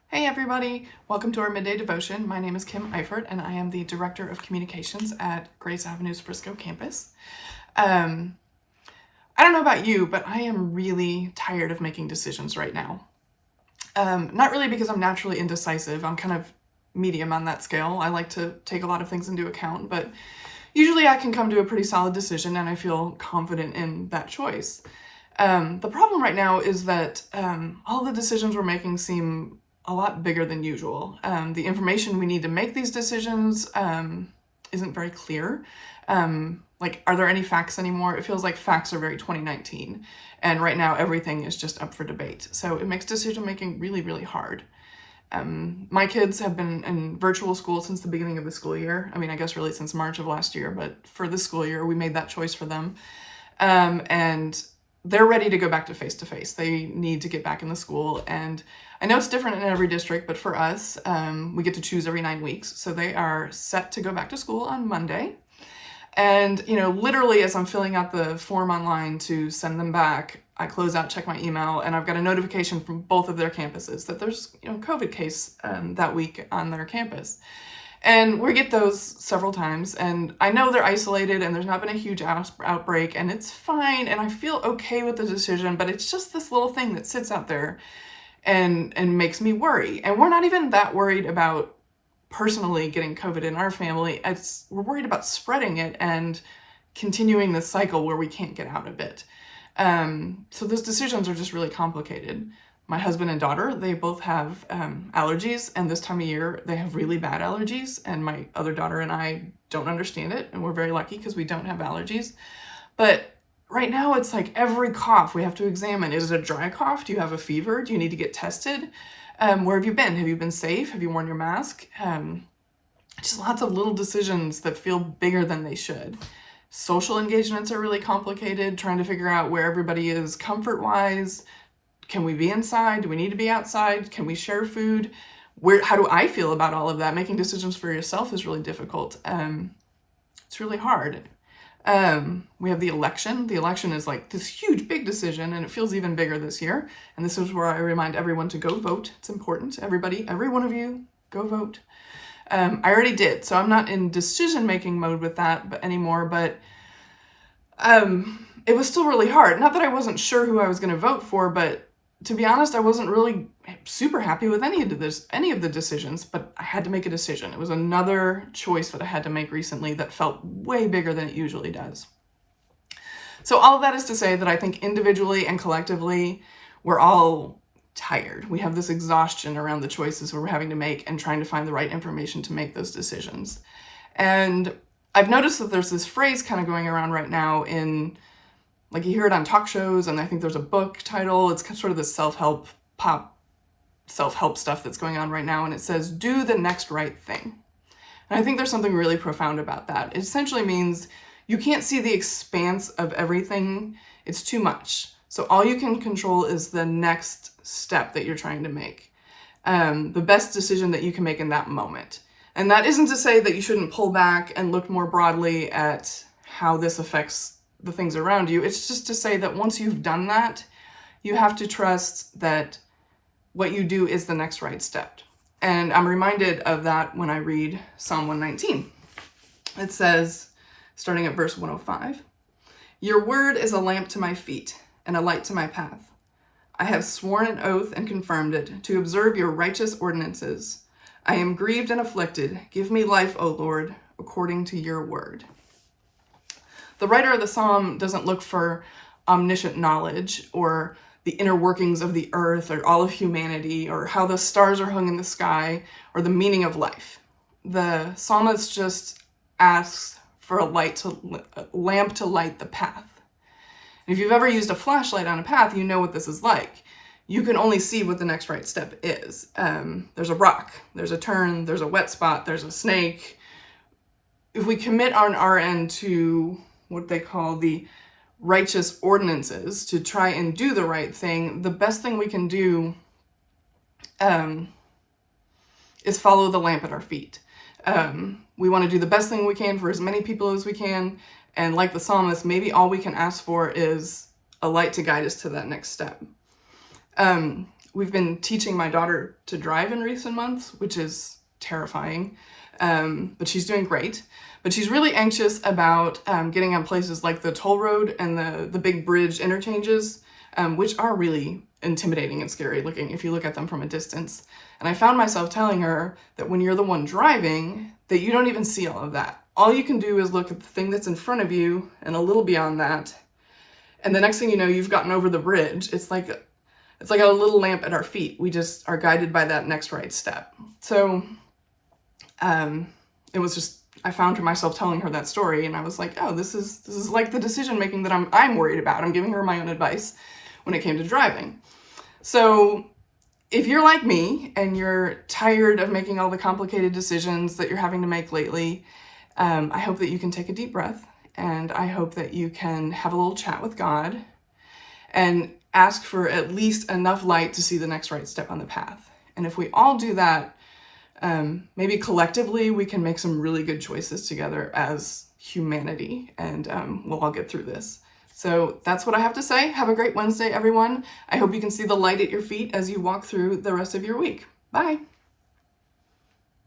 Hey everybody, welcome to our midday devotion. My name is Kim Eifert and I am the Director of Communications at Grace Avenue's Frisco campus. I don't know about you, but I am really tired of making decisions right now. Not really because I'm naturally indecisive. I'm kind of medium on that scale. I like to take a lot of things into account, but usually I can come to a pretty solid decision and I feel confident in that choice. The problem right now is that all the decisions we're making seem a lot bigger than usual. The information we need to make these decisions isn't very clear. Are there any facts anymore? It feels like facts are very 2019. And right now, everything is just up for debate. So it makes decision making really, really hard. My kids have been in virtual school since the beginning of the school year. I mean, I guess really since March of last year, but for this school year, we made that choice for them. And they're ready to go back to face-to-face. They need to get back in the school. And I know it's different in every district, but for us, we get to choose every 9 weeks. So they are set to go back to school on Monday. And, literally as I'm filling out the form online to send them back, I close out, check my email, and I've got a notification from both of their campuses that there's, COVID case that week on their campus. And we get those several times, and I know they're isolated and there's not been a huge outbreak, and it's fine, and I feel okay with the decision, but it's just this little thing that sits out there and makes me worry. And we're not even that worried about personally getting COVID in our family. We're worried about spreading it and continuing this cycle where we can't get out of it. So those decisions are just really complicated. My husband and daughter, they both have allergies, and this time of year they have really bad allergies, and my other daughter and I don't understand it, and we're very lucky because we don't have allergies. But right now it's like every cough we have to examine. Is it a dry cough? Do you have a fever? Do you need to get tested? Where have you been? Have you been safe? Have you worn your mask? Just lots of little decisions that feel bigger than they should. Social engagements are really complicated, trying to figure out where everybody is comfort-wise. Can we be inside? Do we need to be outside? Can we share food? How do I feel about all of that? Making decisions for yourself is really difficult. It's really hard. We have the election. The election is like this huge, big decision, and it feels even bigger this year. And this is where I remind everyone to go vote. It's important. Everybody, every one of you, go vote. I already did, so I'm not in decision-making mode with that anymore, but it was still really hard. Not that I wasn't sure who I was going to vote for, but to be honest, I wasn't really super happy with any of the decisions, but I had to make a decision. It was another choice that I had to make recently that felt way bigger than it usually does. So all of that is to say that I think individually and collectively, we're all tired. We have this exhaustion around the choices we're having to make and trying to find the right information to make those decisions. And I've noticed that there's this phrase kind of going around right now you hear it on talk shows, and I think there's a book title. It's sort of this self-help stuff that's going on right now, and it says, do the next right thing. And I think there's something really profound about that. It essentially means you can't see the expanse of everything. It's too much. So all you can control is the next step that you're trying to make, the best decision that you can make in that moment. And that isn't to say that you shouldn't pull back and look more broadly at how this affects the things around you. It's just to say that once you've done that, you have to trust that what you do is the next right step. And I'm reminded of that when I read Psalm 119. It says, starting at verse 105, "Your word is a lamp to my feet and a light to my path. I have sworn an oath and confirmed it, to observe your righteous ordinances. I am grieved and afflicted. Give me life, O Lord, according to your word." The writer of the psalm doesn't look for omniscient knowledge or the inner workings of the earth or all of humanity or how the stars are hung in the sky or the meaning of life. The psalmist just asks for a lamp to light the path. And if you've ever used a flashlight on a path, you know what this is like. You can only see what the next right step is. There's a rock, there's a turn, there's a wet spot, there's a snake. If we commit on our end to what they call the righteous ordinances, to try and do the right thing, the best thing we can do is follow the lamp at our feet. We want to do the best thing we can for as many people as we can, and like the psalmist, maybe all we can ask for is a light to guide us to that next step. we've been teaching my daughter to drive in recent months, which is terrifying, but she's doing great. But she's really anxious about getting on places like the toll road and the big bridge interchanges, which are really intimidating and scary looking if you look at them from a distance. And I found myself telling her that when you're the one driving, that you don't even see all of that. All you can do is look at the thing that's in front of you and a little beyond that. And the next thing you know, you've gotten over the bridge. It's like a little lamp at our feet. We just are guided by that next right step. So it was just, I found myself telling her that story, and I was like, oh, this is like the decision making that I'm worried about. I'm giving her my own advice when it came to driving. So if you're like me and you're tired of making all the complicated decisions that you're having to make lately, I hope that you can take a deep breath, and I hope that you can have a little chat with God and ask for at least enough light to see the next right step on the path. And if we all do that, maybe collectively we can make some really good choices together as humanity, and we'll all get through this. So that's what I have to say. Have a great Wednesday, everyone. I hope you can see the light at your feet as you walk through the rest of your week. Bye.